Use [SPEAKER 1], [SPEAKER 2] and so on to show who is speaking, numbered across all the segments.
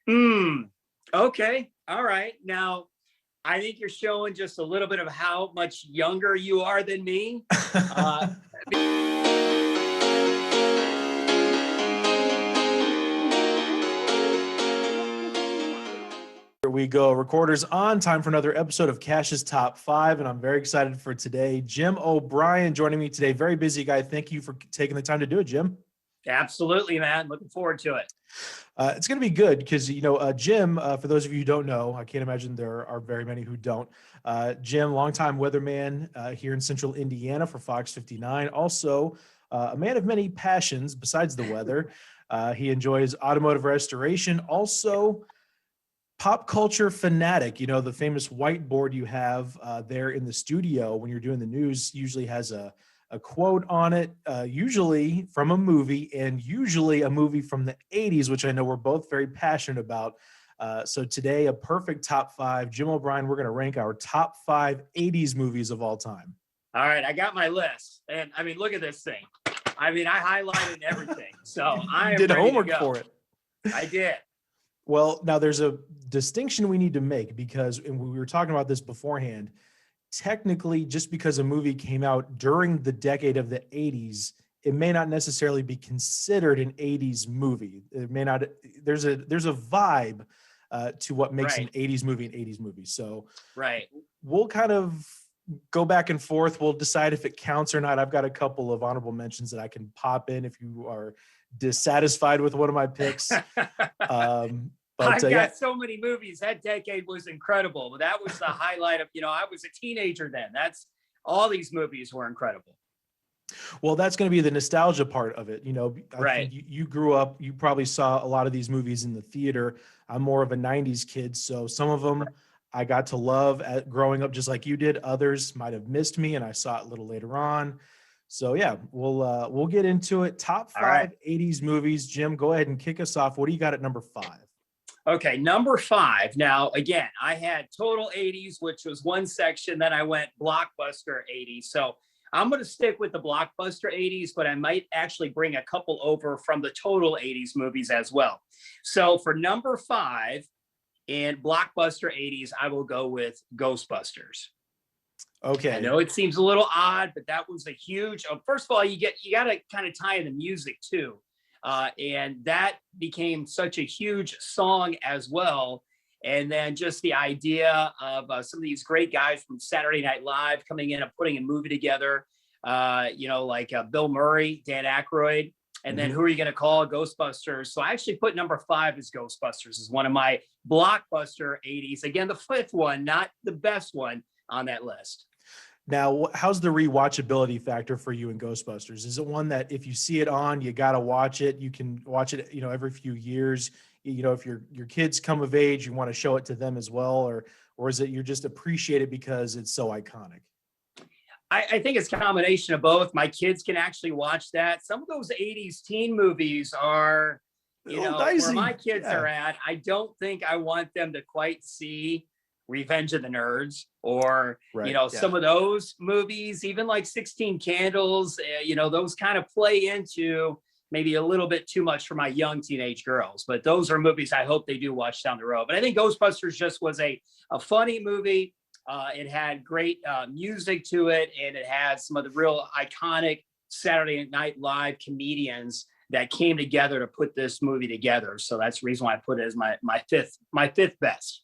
[SPEAKER 1] Hmm. Okay. All right. Now, I think you're showing just a little bit of how much younger you are than me. Uh,
[SPEAKER 2] Here we go. Recorders on. Time for another episode of Cash's Top 5, and I'm very excited for today. Jim O'Brien joining me today. Very busy guy. Thank you for taking the time to do it, Jim.
[SPEAKER 1] Absolutely, man. Looking forward to it.
[SPEAKER 2] It's going to be good because, Jim, for those of you who don't know, I can't imagine there are very many who don't. Jim, longtime weatherman here in central Indiana for Fox 59. Also, a man of many passions besides the weather. He enjoys automotive restoration. Also, pop culture fanatic. The famous whiteboard you have there in the studio when you're doing the news usually has a quote on it, usually from a movie, and usually a movie from the 80s, which I know we're both very passionate about. So today, a perfect top 5. Jim O'Brien, we're going to rank our top 5 80s movies of all time.
[SPEAKER 1] All right. I got my list. And I mean, look at this thing. I mean, I highlighted everything. So I
[SPEAKER 2] did
[SPEAKER 1] ready
[SPEAKER 2] homework
[SPEAKER 1] to go.
[SPEAKER 2] for it.
[SPEAKER 1] I did.
[SPEAKER 2] Well, now there's a distinction we need to make because, and we were talking about this beforehand, technically, just because a movie came out during the decade of the 80s, it may not necessarily be considered an 80s movie. It may not. There's a vibe to what makes an 80s movie an 80s movie. So we'll kind of go back and forth. We'll decide if it counts or not. I've got a couple of honorable mentions that I can pop in if you are dissatisfied with one of my picks.
[SPEAKER 1] I've got so many movies. That decade was incredible. That was the highlight of, I was a teenager then. All these movies were incredible.
[SPEAKER 2] Well, that's going to be the nostalgia part of it. I think you grew up, you probably saw a lot of these movies in the theater. I'm more of a 90s kid. So some of them I got to love growing up just like you did. Others might have missed me and I saw it a little later on. So yeah, we'll get into it. Top 5 80s movies. Jim, go ahead and kick us off. What do you got at number 5?
[SPEAKER 1] Okay, number 5. Now, again, I had total 80s, which was one section. Then I went blockbuster 80s. So I'm going to stick with the blockbuster 80s, but I might actually bring a couple over from the total 80s movies as well. So for number 5 in blockbuster 80s, I will go with Ghostbusters.
[SPEAKER 2] Okay.
[SPEAKER 1] I know it seems a little odd, but that was a huge. First of all, you got to kind of tie in the music too, and that became such a huge song as well. And then just the idea of some of these great guys from Saturday Night Live coming in and putting a movie together, like Bill Murray, Dan Aykroyd, and then who are you going to call? Ghostbusters. So I actually put number 5 as Ghostbusters as one of my blockbuster 80s. Again, the 5th one, not the best one on that list.
[SPEAKER 2] Now, how's the rewatchability factor for you in Ghostbusters? Is it one that if you see it on, you got to watch it? You can watch it, every few years. If your kids come of age, you want to show it to them as well, or is it you just appreciate it because it's so iconic?
[SPEAKER 1] I think it's a combination of both. My kids can actually watch that. Some of those 80s teen movies are, where my kids are at. I don't think I want them to quite see Revenge of the Nerds or, some of those movies, even like 16 Candles, those kind of play into maybe a little bit too much for my young teenage girls. But those are movies I hope they do watch down the road. But I think Ghostbusters just was a funny movie. It had great music to it, and it had some of the real iconic Saturday Night Live comedians that came together to put this movie together. So that's the reason why I put it as my fifth best.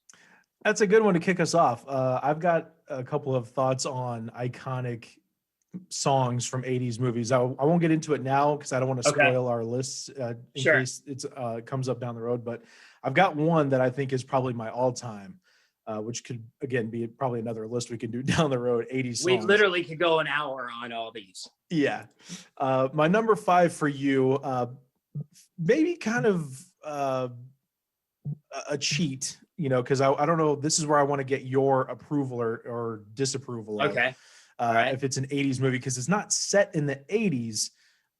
[SPEAKER 2] That's a good one to kick us off. I've got a couple of thoughts on iconic songs from 80s movies. I won't get into it now because I don't want to spoil our lists in case it comes up down the road. But I've got one that I think is probably my all-time, which could, again, be probably another list we can do down the road, 80s songs.
[SPEAKER 1] We literally could go an hour on all these.
[SPEAKER 2] Yeah. My number 5 for you, maybe kind of a cheat, because I don't know. This is where I want to get your approval or disapproval of.
[SPEAKER 1] Okay.
[SPEAKER 2] If it's an 80s movie, because it's not set in the 80s,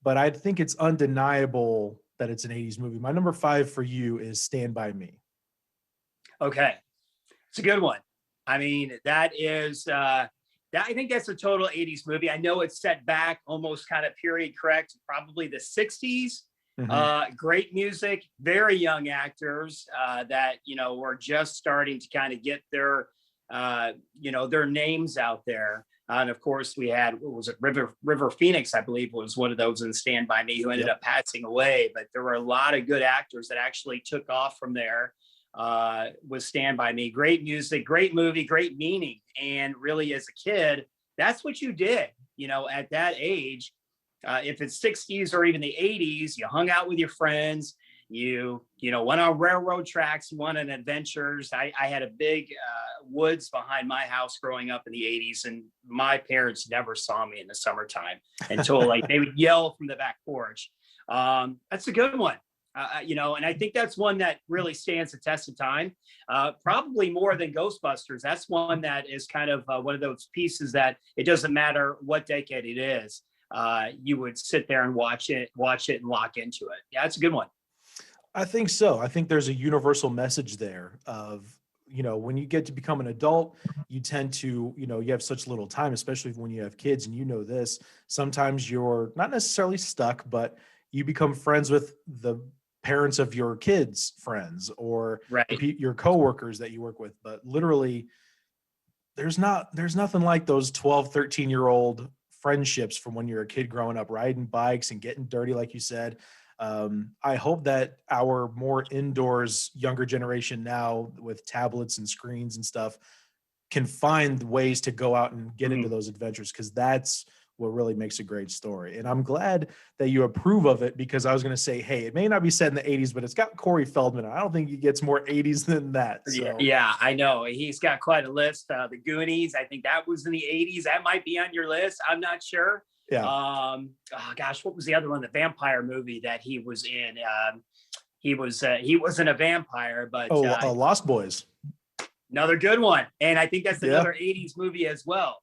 [SPEAKER 2] but I think it's undeniable that it's an 80s movie. My number 5 for you is Stand By Me.
[SPEAKER 1] Okay. It's a good one. I mean, that is, I think that's a total 80s movie. I know it's set back almost kind of period correct, probably the 60s. Great music, very young actors that, were just starting to kind of get their, their names out there. And of course, we had, what was it, River Phoenix, I believe, was one of those in Stand By Me, who ended up passing away. But there were a lot of good actors that actually took off from there with Stand By Me. Great music, great movie, great meaning. And really, as a kid, that's what you did, at that age. If it's 60s or even the 80s, you hung out with your friends, you went on railroad tracks, you went on adventures. I had a big woods behind my house growing up in the 80s, and my parents never saw me in the summertime until like they would yell from the back porch. That's a good one. And I think that's one that really stands the test of time, probably more than Ghostbusters. That's one that is kind of one of those pieces that it doesn't matter what decade it is. You would sit there and watch it and lock into it. Yeah, it's a good one.
[SPEAKER 2] I think so. I think there's a universal message there of, when you get to become an adult, you tend to, you have such little time, especially when you have kids, and this, sometimes you're not necessarily stuck, but you become friends with the parents of your kids' friends or your coworkers that you work with. But literally there's nothing like those 12, 13-year-old friendships from when you're a kid growing up, riding bikes and getting dirty, like you said. I hope that our more indoors younger generation now with tablets and screens and stuff can find ways to go out and get into those adventures, because that's what really makes a great story. And I'm glad that you approve of it, because I was going to say, hey, it may not be set in the 80s, but it's got Corey Feldman. I don't think he gets more 80s than that. So.
[SPEAKER 1] Yeah, I know. He's got quite a list. The Goonies, I think that was in the 80s. That might be on your list. I'm not sure.
[SPEAKER 2] Yeah.
[SPEAKER 1] What was the other one? The vampire movie that he was in. He wasn't a vampire, but
[SPEAKER 2] Lost Boys.
[SPEAKER 1] Another good one. And I think that's another 80s movie as well.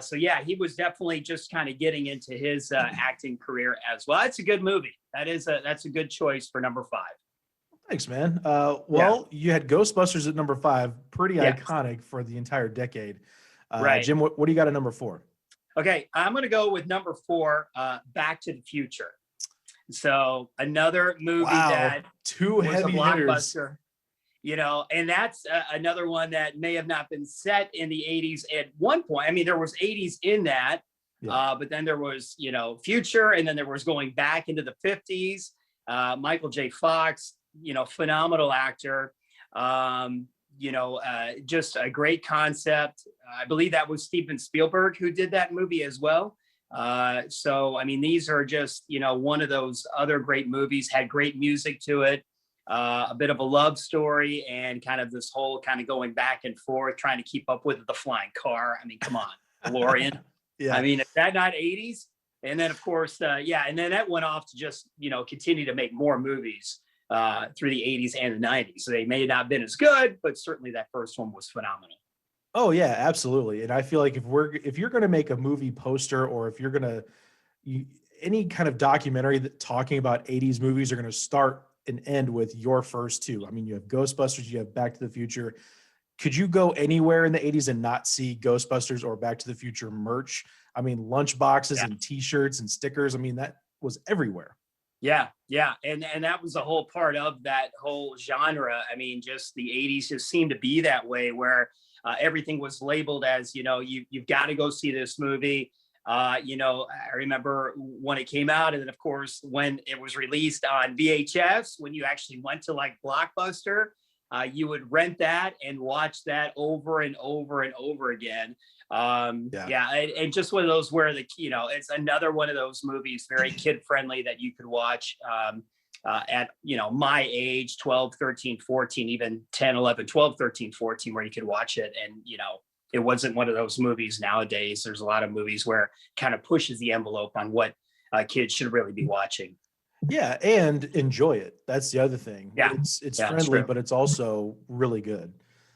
[SPEAKER 1] So yeah, he was definitely just kind of getting into his acting career as well. It's a good movie. That's a good choice for number 5.
[SPEAKER 2] Thanks, man. You had Ghostbusters at number 5, pretty iconic for the entire decade.
[SPEAKER 1] Right.
[SPEAKER 2] Jim, what do you got at number 4?
[SPEAKER 1] Okay, I'm going to go with number 4, Back to the Future. So another movie that
[SPEAKER 2] two
[SPEAKER 1] was
[SPEAKER 2] heavy
[SPEAKER 1] a blockbuster.
[SPEAKER 2] hitters.
[SPEAKER 1] And that's another one that may have not been set in the 80s at one point. I mean, there was 80s in that, but then there was, future, and then there was going back into the 50s. Michael J. Fox, phenomenal actor. Just a great concept. I believe that was Steven Spielberg who did that movie as well. So, I mean, these are just, one of those other great movies, had great music to it. A bit of a love story, and kind of this whole kind of going back and forth, trying to keep up with the flying car. I mean, come on, DeLorean. I mean, is that not 80s? And then, of course, and then that went off to just, continue to make more movies through the 80s and the 90s. So they may not have been as good, but certainly that first one was phenomenal.
[SPEAKER 2] Oh yeah, absolutely. And I feel like if you're going to make a movie poster, or if you're going to any kind of documentary that talking about 80s movies, are going to start and end with your first two. I mean, you have Ghostbusters, you have Back to the Future. Could you go anywhere in the 80s and not see Ghostbusters or Back to the Future merch? I mean, lunch boxes and t-shirts and stickers. I mean, that was everywhere.
[SPEAKER 1] Yeah. And that was a whole part of that whole genre. I mean, just the 80s just seemed to be that way, where everything was labeled as, you've got to go see this movie. I remember when it came out, and then of course when it was released on VHS, when you actually went to like Blockbuster, you would rent that and watch that over and over and over again. And just one of those where it's another one of those movies, very kid friendly, that you could watch at my age, 12, 13, 14, even 10, 11, 12, 13, 14, where you could watch it. And it wasn't one of those movies nowadays. There's a lot of movies where it kind of pushes the envelope on what kids should really be watching.
[SPEAKER 2] Yeah, and enjoy it. That's the other thing.
[SPEAKER 1] Yeah,
[SPEAKER 2] it's friendly, but it's also really good.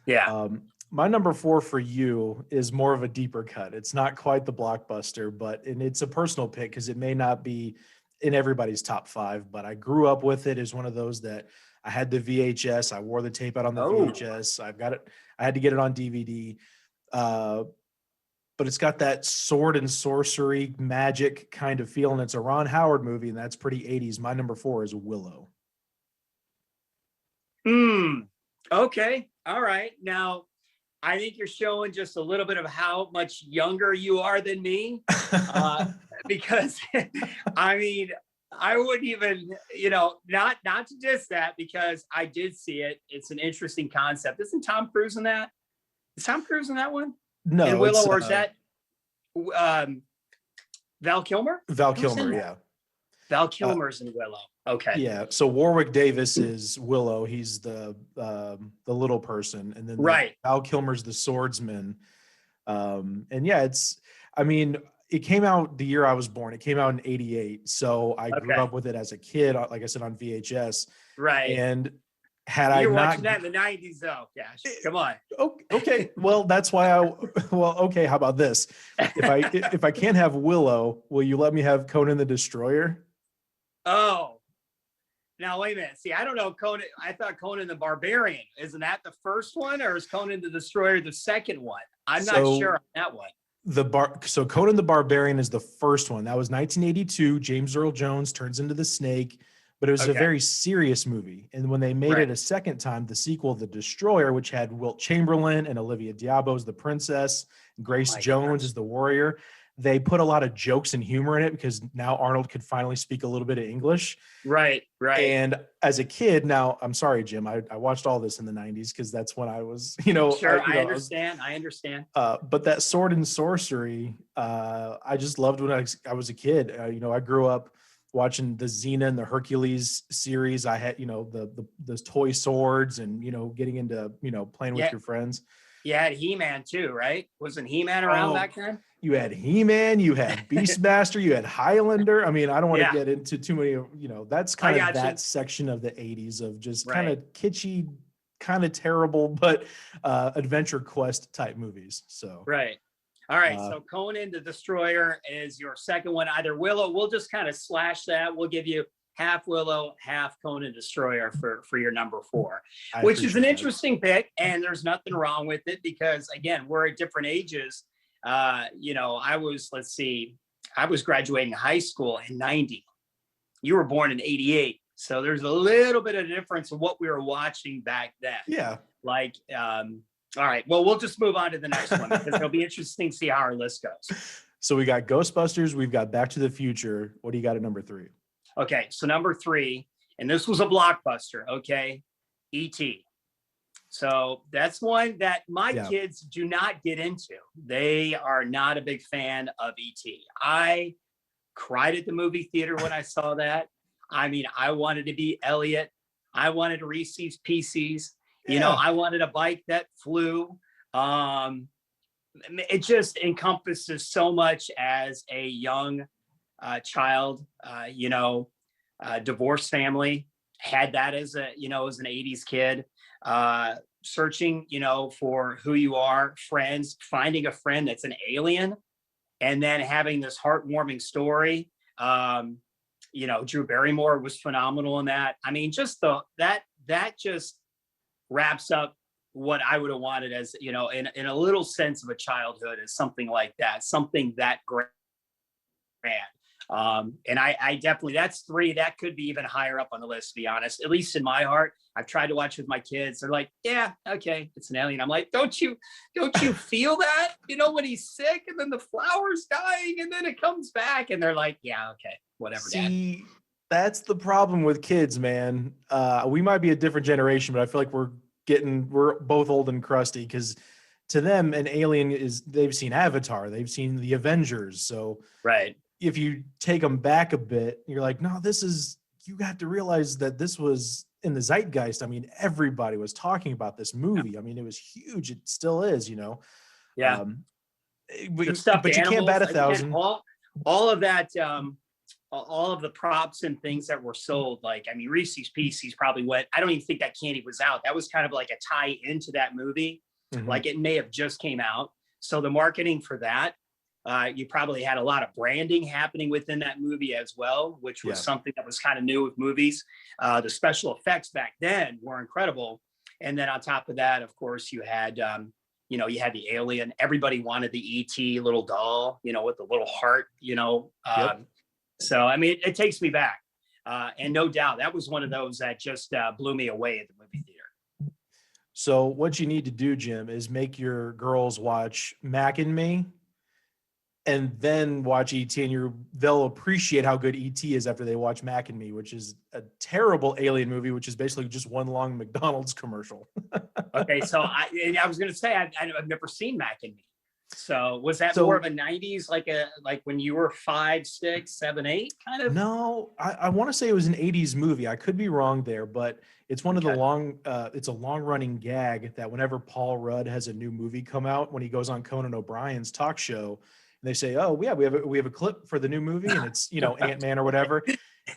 [SPEAKER 1] Yeah.
[SPEAKER 2] My number 4 for you is more of a deeper cut. It's not quite the blockbuster, and it's a personal pick because it may not be in everybody's top 5, but I grew up with it as one of those that I had the VHS. I wore the tape out on the VHS. I've got it. I had to get it on DVD. but it's got that sword and sorcery magic kind of feel, and it's a Ron Howard movie, and that's pretty 80s. My number 4 is Willow.
[SPEAKER 1] Okay. All right. Now, I think you're showing just a little bit of how much younger you are than me, because I mean, I wouldn't even, not to diss that, because I did see it. It's an interesting concept. Isn't Tom Cruise in that? Is Tom Cruise in that one?
[SPEAKER 2] No,
[SPEAKER 1] in Willow, or is that Val Kilmer?
[SPEAKER 2] Val Kilmer, yeah.
[SPEAKER 1] Val Kilmer's in Willow. Okay.
[SPEAKER 2] Yeah. So Warwick Davis is Willow. He's the little person, and then Val Kilmer's the swordsman. And yeah, it came out the year I was born. It came out in '88, so I grew up with it as a kid, like I said, on VHS.
[SPEAKER 1] Right.
[SPEAKER 2] And
[SPEAKER 1] You're watching that in the '90s, though. Gosh, come on.
[SPEAKER 2] Okay. Well, that's why okay. How about this? If I can't have Willow, will you let me have Conan the Destroyer?
[SPEAKER 1] Oh, now wait a minute. See, I don't know Conan. I thought Conan the Barbarian. Isn't that the first one, or is Conan the Destroyer the second one? I'm not sure on that one.
[SPEAKER 2] So Conan the Barbarian is the first one. That was 1982. James Earl Jones turns into the snake, but it was a very serious movie. And when they made it a second time, the sequel, The Destroyer, which had Wilt Chamberlain and Olivia d'Abo as the princess, Grace Jones as the warrior, they put a lot of jokes and humor in it because now Arnold could finally speak a little bit of English.
[SPEAKER 1] Right.
[SPEAKER 2] And as a kid, now I'm sorry, Jim, I watched all this in the 90s because that's when I was,
[SPEAKER 1] Sure, I understand.
[SPEAKER 2] But that sword and sorcery, I just loved when I was a kid. I grew up watching the Xena and the Hercules series. I had, the toy swords and, getting into, playing with your friends.
[SPEAKER 1] You had He-Man too, right? Wasn't He-Man around back then?
[SPEAKER 2] You had He-Man, you had Beastmaster, you had Highlander. I mean, I don't want to get into too many, that's kind of that section of the 80s of just kind of kitschy, kind of terrible, but adventure quest type movies. So
[SPEAKER 1] right. All right. So Conan the Destroyer is your second one. Either Willow, we'll just kind of slash that. We'll give you half Willow, half Conan Destroyer for your number 4, which is an interesting pick, and there's nothing wrong with it because, again, we're at different ages. I was graduating high school in '90. You were born in '88, so there's a little bit of difference in what we were watching back then.
[SPEAKER 2] Yeah.
[SPEAKER 1] All right. Well, we'll just move on to the next one because it'll be interesting to see how our list goes.
[SPEAKER 2] So we got Ghostbusters, we've got Back to the Future. What do you got at number 3?
[SPEAKER 1] Okay, so number 3, and this was a blockbuster, okay? E.T. So that's one that my kids do not get into. They are not a big fan of E.T. I cried at the movie theater when I saw that. I mean, I wanted to be Elliot. I wanted Reese's Pieces. I wanted a bike that flew. It just encompasses so much as a young child, divorced family, had that as an 80s kid, searching, for who you are, friends, finding a friend that's an alien, and then having this heartwarming story. Drew Barrymore was phenomenal in that. I mean, just that just wraps up what I would have wanted as, in a little sense of a childhood, as something like that, something that grand. And I definitely, that's 3. That could be even higher up on the list, to be honest, at least in my heart. I've tried to watch with my kids. They're like, yeah, okay, it's an alien. I'm like, don't you feel that, when he's sick and then the flower's dying and then it comes back, and they're like, yeah, okay, whatever.
[SPEAKER 2] See, Dad. That's the problem with kids, man. We might be a different generation, but I feel like we're both old and crusty, because to them, an alien they've seen Avatar, they've seen the Avengers. So
[SPEAKER 1] right.
[SPEAKER 2] If you take them back a bit, you're like, no, you got to realize that this was in the zeitgeist. I mean, everybody was talking about this movie. Yeah. I mean, it was huge. It still is,
[SPEAKER 1] Yeah.
[SPEAKER 2] But you can't bat 1,000.
[SPEAKER 1] All of that, all of the props and things that were sold, Reese's Pieces probably went, I don't even think that candy was out. That was kind of like a tie into that movie. Mm-hmm. Like it may have just came out. So the marketing for that, you probably had a lot of branding happening within that movie as well, which was something that was kind of new with movies. The special effects back then were incredible. And then on top of that, of course, you had, you had the alien. Everybody wanted the ET little doll, with the little heart,
[SPEAKER 2] Yep.
[SPEAKER 1] So, I mean, it takes me back. And no doubt that was one of those that just blew me away at the movie theater.
[SPEAKER 2] So what you need to do, Jim, is make your girls watch Mac and Me and then watch ET, and they'll appreciate how good ET is after they watch Mac and Me, which is a terrible alien movie, which is basically just one long McDonald's commercial.
[SPEAKER 1] Okay, so I was going to say I've never seen Mac and Me. So was that more of a 90s, like when you were 5, 6, 7, 8 kind of?
[SPEAKER 2] No, I want to say it was an 80s movie. I could be wrong there, but it's one of the it's a long running gag that whenever Paul Rudd has a new movie come out, when he goes on Conan O'Brien's talk show, and they say, oh yeah, we have a clip for the new movie, and it's, Ant-Man or whatever.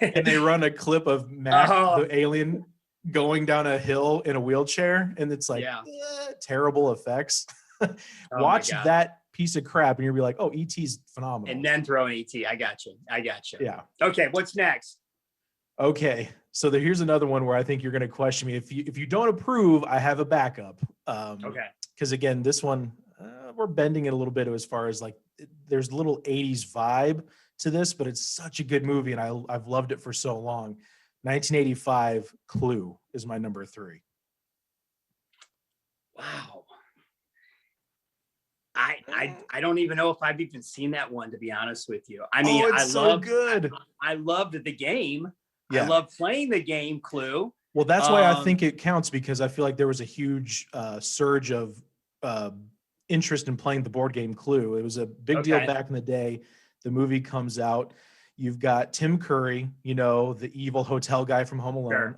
[SPEAKER 2] And they run a clip of Mac, the alien, going down a hill in a wheelchair. And it's like, terrible effects. Watch that piece of crap and you'll be like, oh, E.T.'s phenomenal.
[SPEAKER 1] And then throw an E.T. I got you.
[SPEAKER 2] Yeah.
[SPEAKER 1] Okay, what's next?
[SPEAKER 2] Okay, so here's another one where I think you're going to question me. If you don't approve, I have a backup.
[SPEAKER 1] Okay.
[SPEAKER 2] Because again, this one, we're bending it a little bit as far as like, there's a little 80s vibe to this, but it's such a good movie and I've loved it for so long. 1985, Clue is my number 3.
[SPEAKER 1] Wow. I don't even know if I've even seen that one, to be honest with you. I mean,
[SPEAKER 2] it's so good.
[SPEAKER 1] I loved the game.
[SPEAKER 2] Yeah.
[SPEAKER 1] I love playing the game Clue.
[SPEAKER 2] Well, that's why I think it counts, because I feel like there was a huge surge of interest in playing the board game Clue. It was a big deal back in the day. The movie comes out. You've got Tim Curry, the evil hotel guy from Home Alone,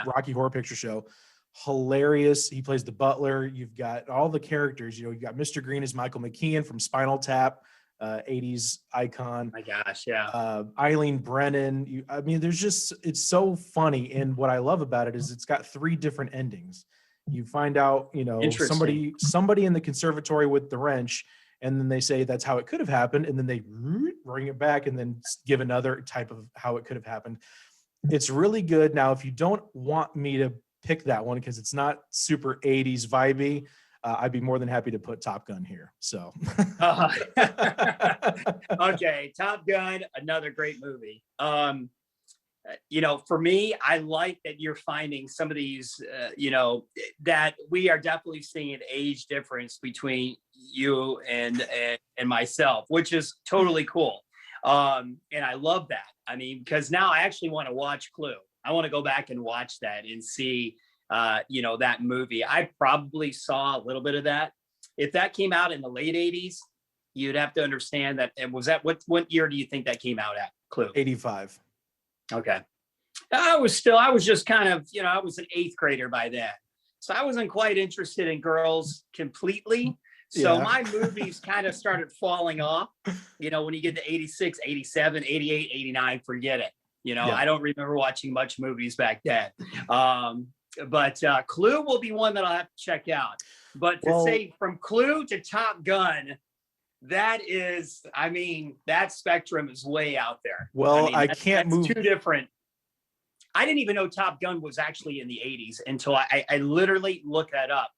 [SPEAKER 2] Rocky Horror Picture Show. Hilarious. He plays the butler. You've got all the characters. You've got Mr. Green is Michael McKean from Spinal Tap, 80s icon.
[SPEAKER 1] My gosh, yeah.
[SPEAKER 2] Eileen Brennan. It's so funny. And what I love about it is it's got 3 different endings. You find out, somebody in the conservatory with the wrench, and then they say that's how it could have happened, and then they bring it back and then give another type of how it could have happened. It's really good. Now, if you don't want me to pick that one because it's not super 80s vibey, I'd be more than happy to put Top Gun here. So
[SPEAKER 1] okay, Top Gun, another great movie. For me, I like that you're finding some of these, that we are definitely seeing an age difference between you and myself, which is totally cool. And I love that. I mean, because now I actually want to watch Clue. I want to go back and watch that and see, that movie. I probably saw a little bit of that. If that came out in the late 80s, you'd have to understand that. And was that, what year do you think that came out at, Clue?
[SPEAKER 2] 85.
[SPEAKER 1] Okay. I was just kind of, I was an 8th grader by then. So I wasn't quite interested in girls completely. So my movies kind of started falling off, when you get to 86, 87, 88, 89, forget it. I don't remember watching much movies back then. But Clue will be one that I'll have to check out. But to say from Clue to Top Gun, that is, that spectrum is way out there.
[SPEAKER 2] Well, I can't move.
[SPEAKER 1] 2 different. I didn't even know Top Gun was actually in the 80s until I literally looked that up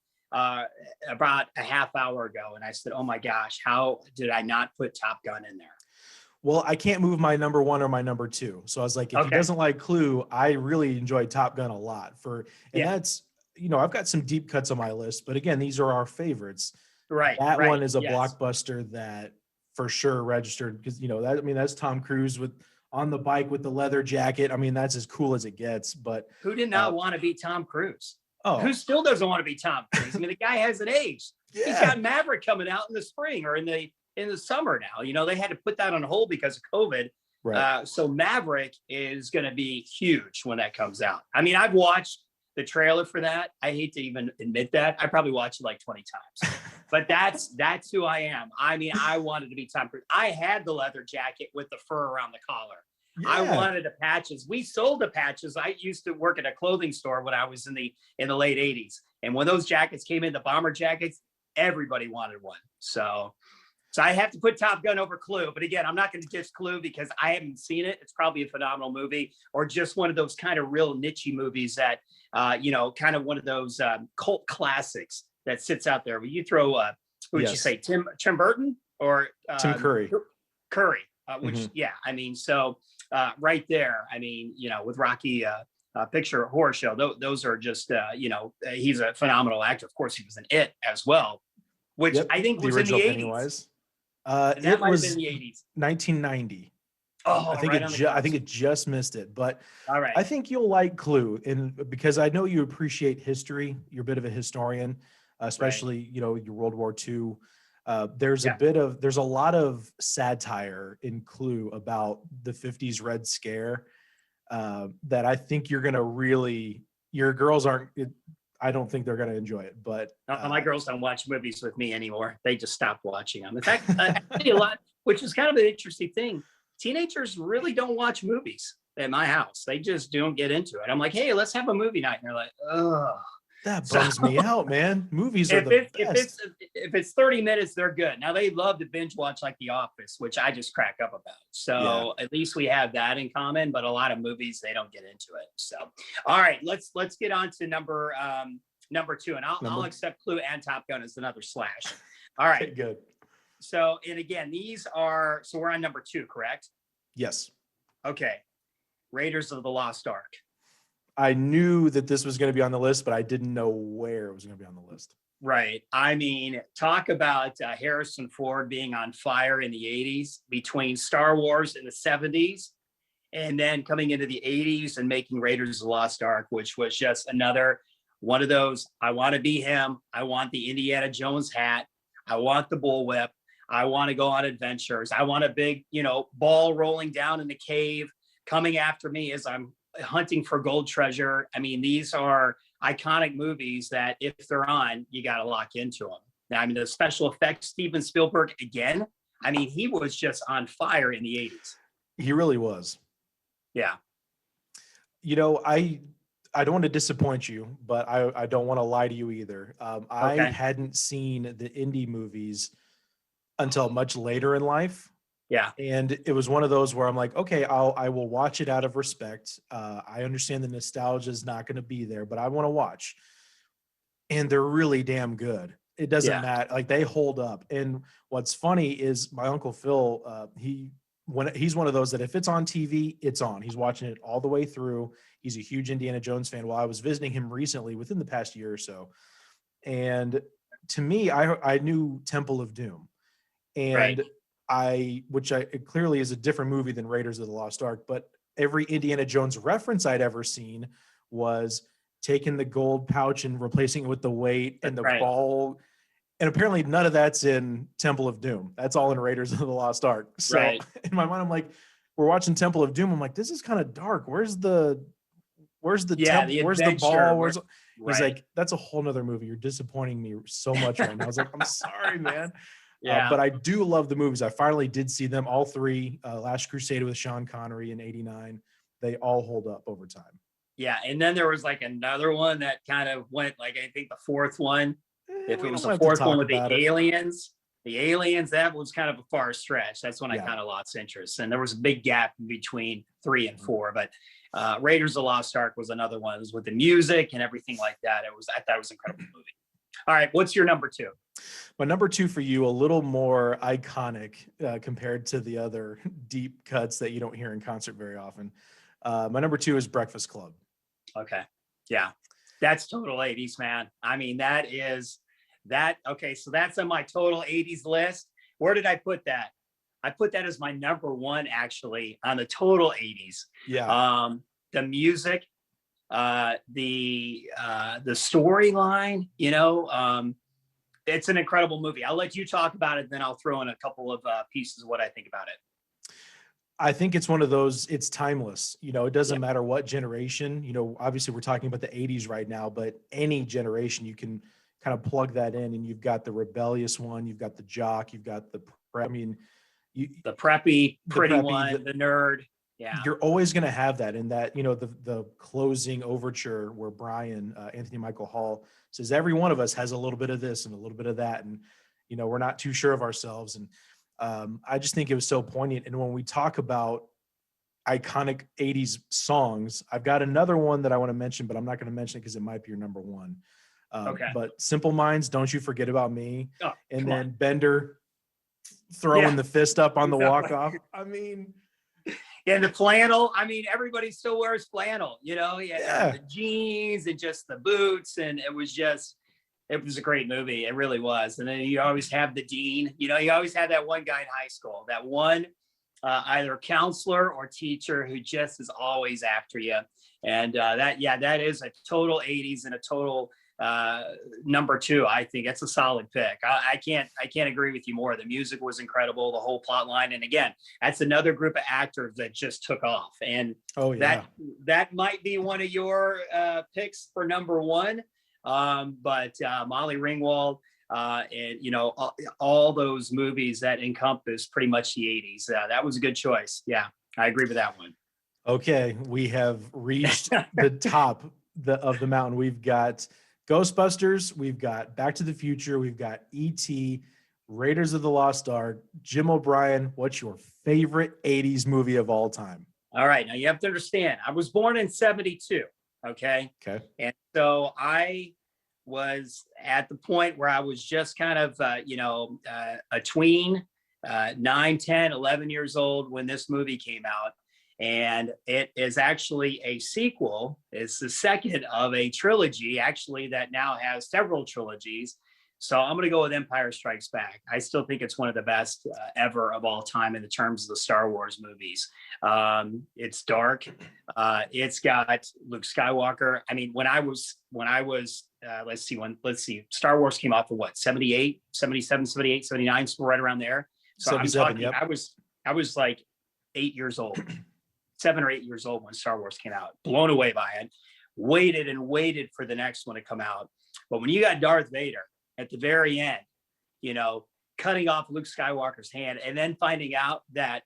[SPEAKER 1] about a half hour ago. And I said, oh my gosh, how did I not put Top Gun in there?
[SPEAKER 2] Well, I can't move my number 1 or my number 2. So I was like, if he doesn't like Clue, I really enjoy Top Gun a lot. That's, I've got some deep cuts on my list, but again, these are our favorites.
[SPEAKER 1] Right.
[SPEAKER 2] That one is a blockbuster that for sure registered because, that's Tom Cruise on the bike with the leather jacket. That's as cool as it gets. But
[SPEAKER 1] who did not want to be Tom Cruise?
[SPEAKER 2] Oh,
[SPEAKER 1] who still doesn't want to be Tom Cruise? The guy hasn't aged. Yeah. He's got Maverick coming out in the spring or in the summer now. They had to put that on hold because of COVID.
[SPEAKER 2] Right.
[SPEAKER 1] So Maverick is going to be huge when that comes out. I've watched the trailer for that. I hate to even admit that. I probably watched it like 20 times. But that's who I am. I wanted to be Tom Cruise. I had the leather jacket with the fur around the collar. Yeah. I wanted the patches. We sold the patches. I used to work at a clothing store when I was in the late 80s. And when those jackets came in, the bomber jackets, everybody wanted one. So I have to put Top Gun over Clue. But again, I'm not going to diss Clue because I haven't seen it. It's probably a phenomenal movie or just one of those kind of real niche movies that, kind of one of those cult classics that sits out there. Will you throw, who would you say, Tim Burton or
[SPEAKER 2] Tim Curry?
[SPEAKER 1] Curry, which, yeah, I mean, so right there, I mean, you know, with Rocky Picture Horror Show, those are just, you know, he's a phenomenal actor. Of course, he was in It as well, which I think was in the 80s.
[SPEAKER 2] Pennywise.
[SPEAKER 1] It was in the 80s.
[SPEAKER 2] 1990.
[SPEAKER 1] Oh,
[SPEAKER 2] I think I think it just missed it, but
[SPEAKER 1] all right.
[SPEAKER 2] I think you'll like Clue, and because I know you appreciate history, you're a bit of a historian, especially you know your World War II. There's a lot of satire in Clue about the 50s Red Scare that I think you're gonna really. Your girls aren't. I don't think they're gonna enjoy it, but
[SPEAKER 1] my girls don't watch movies with me anymore. They just stopped watching them. In fact, actually a lot, which is kind of an interesting thing. Teenagers really don't watch movies at my house. They just don't get into it. I'm like, hey, let's have a movie night. And they're like, oh.
[SPEAKER 2] That bums me out, man. Movies are the best.
[SPEAKER 1] If it's 30 minutes, they're good. Now, they love to binge watch like The Office, which I just crack up about. So at least we have that in common, but a lot of movies, they don't get into it. So, all right, let's get on to number 2. And I'll accept Clue and Top Gun as another slash. All right.
[SPEAKER 2] Okay, good.
[SPEAKER 1] So, and again, so we're on number 2, correct?
[SPEAKER 2] Yes.
[SPEAKER 1] Okay. Raiders of the Lost Ark.
[SPEAKER 2] I knew that this was going to be on the list, but I didn't know where it was going to be on the list.
[SPEAKER 1] Right. I mean, talk about Harrison Ford being on fire in the 80s between Star Wars in the 70s and then coming into the 80s and making Raiders of the Lost Ark, which was just another one of those, I want to be him. I want the Indiana Jones hat. I want the bullwhip. I want to go on adventures. I want a big, you know, ball rolling down in the cave coming after me as I'm hunting for gold treasure. I mean, these are iconic movies that if they're on, you got to lock into them. Now, I mean, the special effects, Steven Spielberg, again, I mean, he was just on fire in the 80s.
[SPEAKER 2] He really was.
[SPEAKER 1] Yeah.
[SPEAKER 2] You know, I don't want to disappoint you, but I don't want to lie to you either. I hadn't seen the indie movies until much later in life.
[SPEAKER 1] Yeah.
[SPEAKER 2] And it was one of those where I'm like, okay, I will watch it out of respect. I understand the nostalgia is not going to be there, but I want to watch. And they're really damn good. It doesn't matter. Like, they hold up. And what's funny is my Uncle Phil, he's one of those that if it's on TV, it's on. He's watching it all the way through. He's a huge Indiana Jones fan. Well, I was visiting him recently within the past year or so. And to me, I knew Temple of Doom. And which it clearly is a different movie than Raiders of the Lost Ark, but every Indiana Jones reference I'd ever seen was taking the gold pouch and replacing it with the weight and the ball. And apparently none of that's in Temple of Doom. That's all in Raiders of the Lost Ark. So in my mind, I'm like, we're watching Temple of Doom. I'm like, this is kind of dark. Where's the where's the ball? He's like, that's a whole nother movie. You're disappointing me so much right now. I was like, I'm sorry, man. Yeah. But I do love the movies. I finally did see them, all 3. Last Crusade with Sean Connery in '89. They all hold up over time.
[SPEAKER 1] Yeah. And then there was like another one that kind of went, like, I think the 4th one, if it was the 4th one with the aliens, that was kind of a far stretch. That's when I kind of lost interest. And there was a big gap between 3 and 4. But Raiders of the Lost Ark was another one. It was with the music and everything like that. I thought it was an incredible movie. All right. What's your number 2?
[SPEAKER 2] My number 2 for you, a little more iconic compared to the other deep cuts that you don't hear in concert very often. My number 2 is Breakfast Club.
[SPEAKER 1] Okay. Yeah. That's total 80s, man. I mean, okay. So that's on my total 80s list. Where did I put that? I put that as my number 1, actually, on the total 80s.
[SPEAKER 2] Yeah.
[SPEAKER 1] The music, the storyline, you know, it's an incredible movie. I'll let you talk about it, then I'll throw in a couple of pieces of what I think about it.
[SPEAKER 2] I think it's one of those, it's timeless. You know, it doesn't matter what generation, you know, obviously we're talking about the 80s right now, but any generation you can kind of plug that in, and you've got the rebellious one, you've got the jock, you've got the
[SPEAKER 1] the preppy, pretty one, the nerd. Yeah.
[SPEAKER 2] You're always going to have that in that, you know, the closing overture where Brian, Anthony Michael Hall says, every one of us has a little bit of this and a little bit of that. And, you know, we're not too sure of ourselves. And I just think it was so poignant. And when we talk about iconic 80s songs, I've got another one that I want to mention, but I'm not going to mention it because it might be your number 1.
[SPEAKER 1] Okay.
[SPEAKER 2] But Simple Minds, Don't You Forget About Me,
[SPEAKER 1] Oh,
[SPEAKER 2] and
[SPEAKER 1] come
[SPEAKER 2] then
[SPEAKER 1] on.
[SPEAKER 2] Bender throwing the fist up on the
[SPEAKER 1] Exactly.
[SPEAKER 2] walk-off. I mean,
[SPEAKER 1] and the flannel. I mean, everybody still wears flannel. You know,
[SPEAKER 2] yeah.
[SPEAKER 1] The jeans and just the boots, and it was a great movie. It really was. And then you always have the dean. You know, you always had that one guy in high school, that one either counselor or teacher who just is always after you. And that is a total 80s and a total number 2. I think it's a solid pick. I can't agree with you more. The music was incredible, the whole plot line. And again, that's another group of actors that just took off. And that might be one of your picks for number 1. But Molly Ringwald, and all those movies that encompass pretty much the 80s. That was a good choice. Yeah, I agree with that one.
[SPEAKER 2] Okay, we have reached the top of the mountain. We've got Ghostbusters, we've got Back to the Future, we've got E.T., Raiders of the Lost Ark. Jim O'Brien, what's your favorite 80s movie of all time?
[SPEAKER 1] All right, now you have to understand, I was born in 72, okay?
[SPEAKER 2] Okay.
[SPEAKER 1] And so I was at the point where I was just kind of, a tween, 9, 10, 11 years old when this movie came out. And it is actually a sequel. It's the second of a trilogy, actually, that now has several trilogies. So I'm going to go with Empire Strikes Back. I still think it's one of the best ever of all time in the terms of the Star Wars movies. It's dark. It's got Luke Skywalker. I mean, when I was, let's see, Star Wars came out for what, 78, 77, 78, 79, so right around there. So I'm talking, yep. I was like 8 years old. 7 or 8 years old when Star Wars came out, blown away by it, waited and waited for the next one to come out. But when you got Darth Vader at the very end, cutting off Luke Skywalker's hand and then finding out that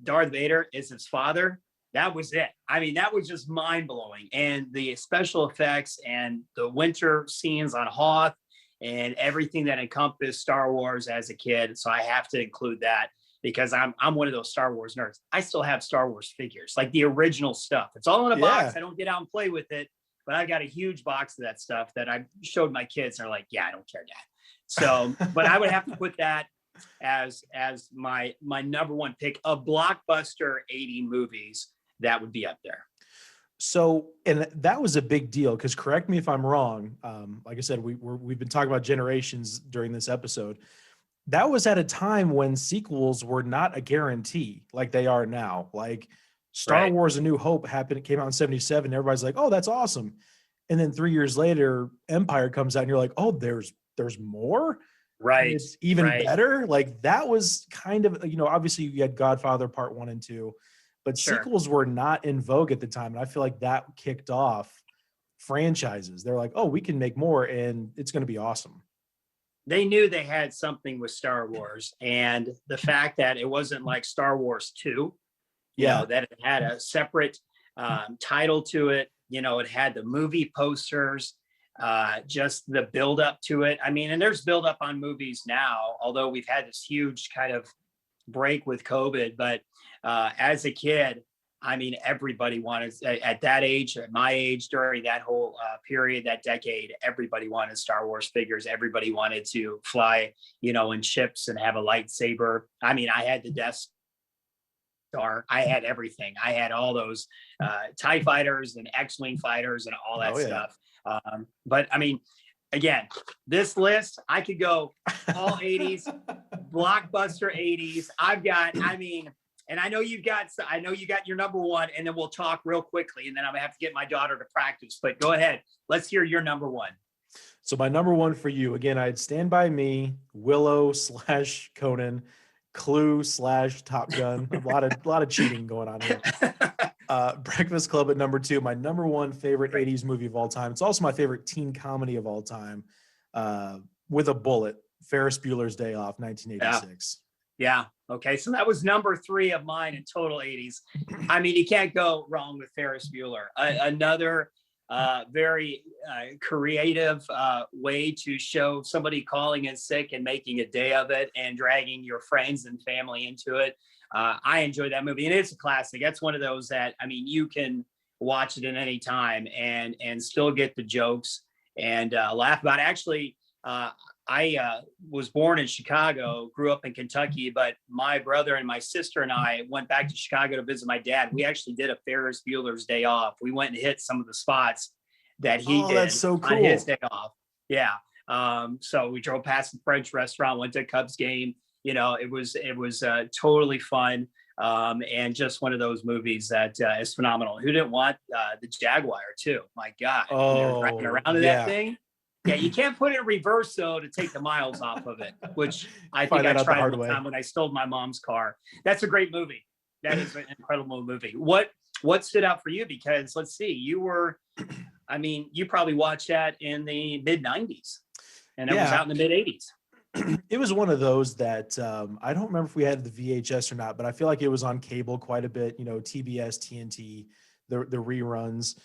[SPEAKER 1] Darth Vader is his father, that was it. I mean, that was just mind blowing. And the special effects and the winter scenes on Hoth and everything that encompassed Star Wars as a kid. So I have to include that, because I'm one of those Star Wars nerds. I still have Star Wars figures, like the original stuff. It's all in a box. I don't get out and play with it, but I got a huge box of that stuff that I showed my kids. And they're like, yeah, I don't care, Dad. So, but I would have to put that as my number 1 pick of blockbuster 80 movies. That would be up there.
[SPEAKER 2] So, and that was a big deal, because correct me if I'm wrong. Like I said, we've been talking about generations during this episode. That was at a time when sequels were not a guarantee like they are now. Like Star Wars: A New Hope came out in 77. Everybody's like, oh, that's awesome. And then 3 years later, Empire comes out and you're like, oh, there's more.
[SPEAKER 1] Right.
[SPEAKER 2] And it's even better. Like that was kind of, obviously you had Godfather Part 1 and 2, but sequels were not in vogue at the time. And I feel like that kicked off franchises. They're like, oh, we can make more and it's going to be awesome.
[SPEAKER 1] They knew they had something with Star Wars, and the fact that it wasn't like Star Wars 2, that it had a separate title to it. It had the movie posters, just the build up to it. I mean, and there's build up on movies now, although we've had this huge kind of break with COVID. But as a kid, I mean, everybody wanted, at that age, at my age, during that whole period, that decade, everybody wanted Star Wars figures. Everybody wanted to fly, in ships and have a lightsaber. I mean, I had the Death Star. I had everything. I had all those TIE fighters and X-Wing fighters and all that stuff. But I mean, again, this list, I could go all 80s, blockbuster 80s. And I know you got your number 1, and then we'll talk real quickly, and then I'm gonna have to get my daughter to practice. But go ahead, let's hear your number 1.
[SPEAKER 2] So my number 1 for you, again, I'd Stand By Me, Willow / Conan, Clue / Top Gun. A lot of cheating going on here. Breakfast Club at number 2, my number 1 favorite 80s movie of all time. It's also my favorite teen comedy of all time, with a bullet, Ferris Bueller's Day Off, 1986.
[SPEAKER 1] Yeah. Okay. So that was number 3 of mine in total 80s. I mean, you can't go wrong with Ferris Bueller. Another very creative way to show somebody calling in sick and making a day of it and dragging your friends and family into it. I enjoy that movie, and it's a classic. That's one of those that, I mean, you can watch it at any time and still get the jokes and laugh about it. Actually, I was born in Chicago, grew up in Kentucky, but my brother and my sister and I went back to Chicago to visit my dad. We actually did a Ferris Bueller's Day Off. We went and hit some of the spots that he did
[SPEAKER 2] that's so cool.
[SPEAKER 1] on his day off. Yeah. So we drove past the French restaurant, went to a Cubs game. You know, it was totally fun. And just one of those movies that is phenomenal. Who didn't want the Jaguar too? My God.
[SPEAKER 2] Oh,
[SPEAKER 1] driving around in that thing. Yeah, you can't put it in reverse though to take the miles off of it, which I think I tried one time when I stole my mom's car. That's a great movie. That is an incredible movie. What stood out for you? Because let's see, you probably watched that in the mid 90s and it was out in the mid 80s.
[SPEAKER 2] It was one of those that I don't remember if we had the VHS or not, but I feel like it was on cable quite a bit, you know, TBS, TNT, the reruns.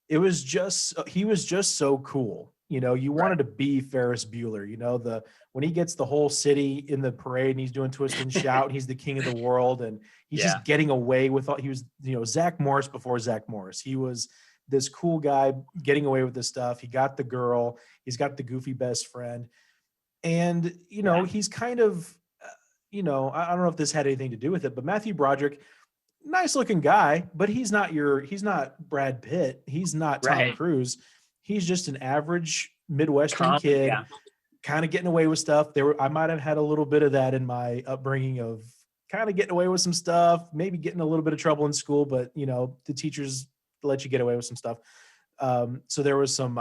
[SPEAKER 2] He was just so cool. You know, you wanted to be Ferris Bueller, you know, when he gets the whole city in the parade and he's doing twist and shout, and he's the king of the world, and he's just getting away with all. He was, you know, Zach Morris before Zach Morris. He was this cool guy getting away with this stuff. He got the girl, he's got the goofy best friend. And, you know, he's kind of, you know, I don't know if this had anything to do with it, but Matthew Broderick, nice looking guy, but he's not Brad Pitt. He's not Tom Cruise. He's just an average Midwestern kid, kind of getting away with stuff. I might have had a little bit of that in my upbringing of kind of getting away with some stuff, maybe getting a little bit of trouble in school, but, you know, the teachers let you get away with some stuff. So there was some,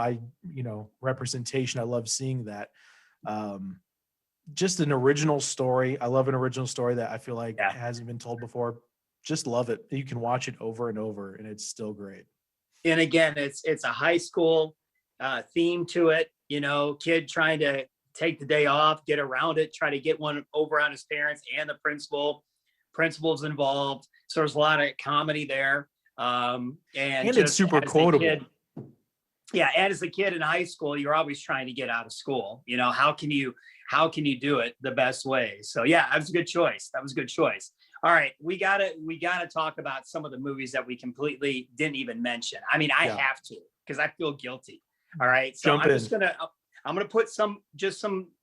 [SPEAKER 2] representation. I love seeing that. Just an original story. I love an original story that I feel like hasn't been told before. Just love it. You can watch it over and over and it's still great. And
[SPEAKER 1] again, it's a high school theme to it, you know, kid trying to take the day off, get around it, try to get one over on his parents and the principal's involved. So there's a lot of comedy there. And
[SPEAKER 2] it's super quotable.
[SPEAKER 1] And as a kid in high school, you're always trying to get out of school. You know, how can you do it the best way? So that was a good choice. All right, we gotta talk about some of the movies that we completely didn't even mention. I mean, I have to because I feel guilty. All right, so I'm gonna put some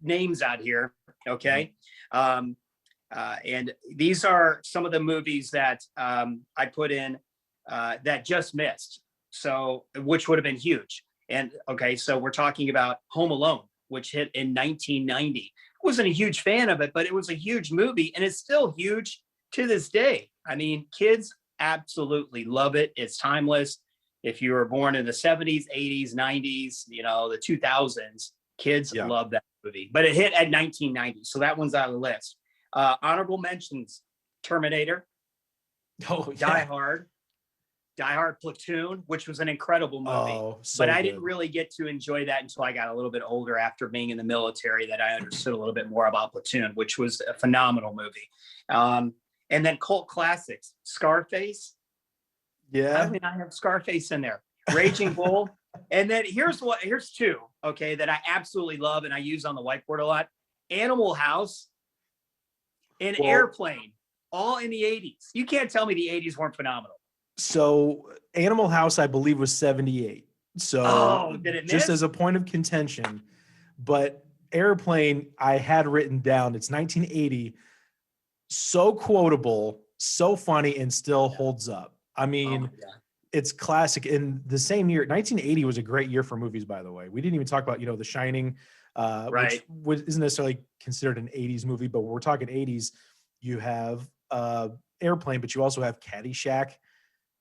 [SPEAKER 1] names out here. Okay, and these are some of the movies that I put in that just missed. So, which would have been huge. And okay, so we're talking about Home Alone, which hit in 1990. I wasn't a huge fan of it, but it was a huge movie, and it's still huge to this day. I mean, kids absolutely love it. It's timeless. If you were born in the 70s, 80s, 90s, you know, the 2000s, kids love that movie. But it hit at 1990, so that one's out of the list. Honorable mentions: Terminator, Die Hard, Platoon, which was an incredible movie. But I didn't really get to enjoy that until I got a little bit older after being in the military, that I understood a little bit more about Platoon, which was a phenomenal movie. And then cult classics: Scarface. How do we not have Scarface in there? Raging Bull. And then here's two, okay, that I absolutely love and I use on the whiteboard a lot: Animal House and Airplane, all in the 80s. You can't tell me the 80s weren't phenomenal.
[SPEAKER 2] So Animal House, I believe, was 78. So
[SPEAKER 1] did it miss?
[SPEAKER 2] Just as a point of contention, but Airplane, I had written down, it's 1980. So quotable, so funny, and still holds up. I mean, it's classic. In the same year, 1980 was a great year for movies, by the way. We didn't even talk about, The Shining, which isn't necessarily considered an 80s movie, but when we're talking 80s, you have Airplane, but you also have Caddyshack.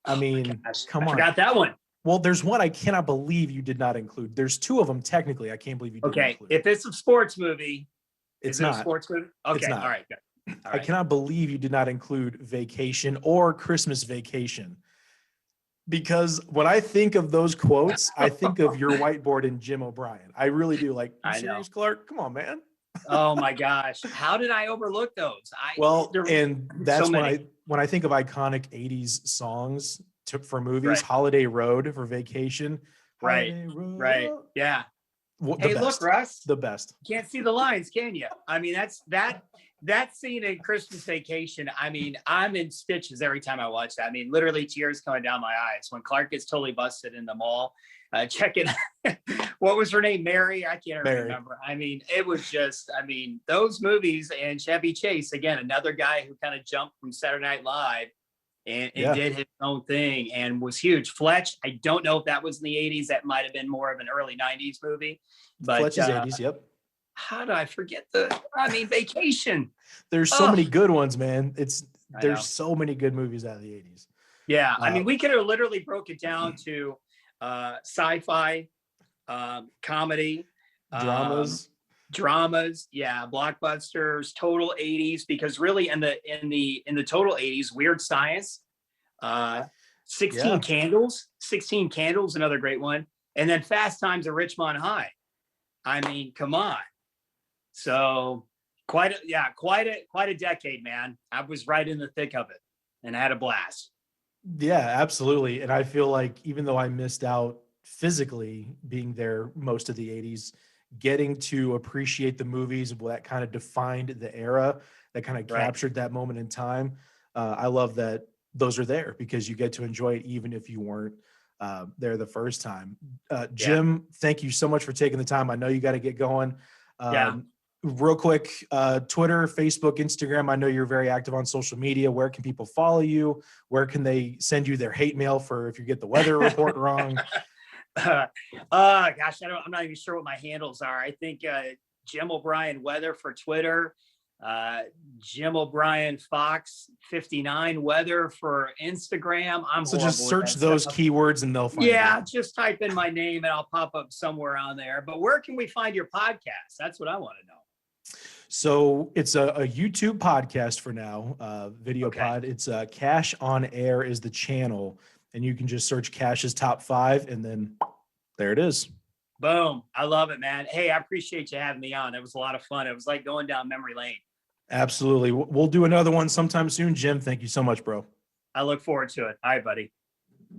[SPEAKER 2] I mean, come on. I forgot
[SPEAKER 1] that one.
[SPEAKER 2] Well, there's one I cannot believe you did not include. There's two of them, technically. I can't believe you didn't include.
[SPEAKER 1] If it's a sports movie,
[SPEAKER 2] it's not.
[SPEAKER 1] A sports movie? Okay,
[SPEAKER 2] it's not.
[SPEAKER 1] All right, good. All right.
[SPEAKER 2] I cannot believe you did not include Vacation or Christmas Vacation. Because when I think of those quotes, I think of your whiteboard and Jim O'Brien. I really do. Like, serious, Clark? Come on, man.
[SPEAKER 1] Oh my gosh. How did I overlook those?
[SPEAKER 2] That's when I think of iconic 80s songs for movies, Holiday Road for Vacation.
[SPEAKER 1] Right. Yeah. Look, Russ.
[SPEAKER 2] The best.
[SPEAKER 1] Can't see the lines, can you? I mean, that scene in Christmas Vacation, I mean, I'm in stitches every time I watch that. I mean, literally tears coming down my eyes when Clark gets totally busted in the mall, checking what was her name? Mary? I can't
[SPEAKER 2] Mary.
[SPEAKER 1] remember. I mean, it was just, I mean, those movies, and Chevy Chase, again, another guy who kind of jumped from Saturday Night Live and did his own thing and was huge. Fletch, I don't know if that was in the 80s. That might have been more of an early 90s movie. But
[SPEAKER 2] Fletch is 80s, yep.
[SPEAKER 1] How do I forget Vacation?
[SPEAKER 2] There's so many good ones, man. There's so many good movies out of the 80s.
[SPEAKER 1] Yeah, I mean, we could have literally broke it down to sci-fi, comedy, dramas, yeah, blockbusters, total 80s, because really in the total 80s, Weird Science, 16 Candles, another great one, and then Fast Times at Ridgemont High. I mean, come on. So quite a decade, man. I was right in the thick of it and I had a blast.
[SPEAKER 2] Yeah, absolutely. And I feel like even though I missed out physically being there most of the 80s, getting to appreciate the movies that kind of defined the era, that kind of captured that moment in time. I love that those are there because you get to enjoy it even if you weren't there the first time. Jim, thank you so much for taking the time. I know you got to get going. Real quick, Twitter, Facebook, Instagram. I know you're very active on social media. Where can people follow you? Where can they send you their hate mail for if you get the weather report wrong?
[SPEAKER 1] Gosh, I'm not even sure what my handles are. I think Jim O'Brien Weather for Twitter, Jim O'Brien Fox59 Weather for Instagram.
[SPEAKER 2] So just search those keywords and they'll find you.
[SPEAKER 1] Just type in my name and I'll pop up somewhere on there. But where can we find your podcast? That's what I want to know.
[SPEAKER 2] So it's a YouTube podcast for now, video pod. It's Kash on Air is the channel, and you can just search Kash's Top 5, and then there it is.
[SPEAKER 1] Boom. I love it, man. Hey, I appreciate you having me on. It was a lot of fun. It was like going down memory lane.
[SPEAKER 2] Absolutely. We'll do another one sometime soon. Jim, thank you so much, bro.
[SPEAKER 1] I look forward to it. All right, buddy.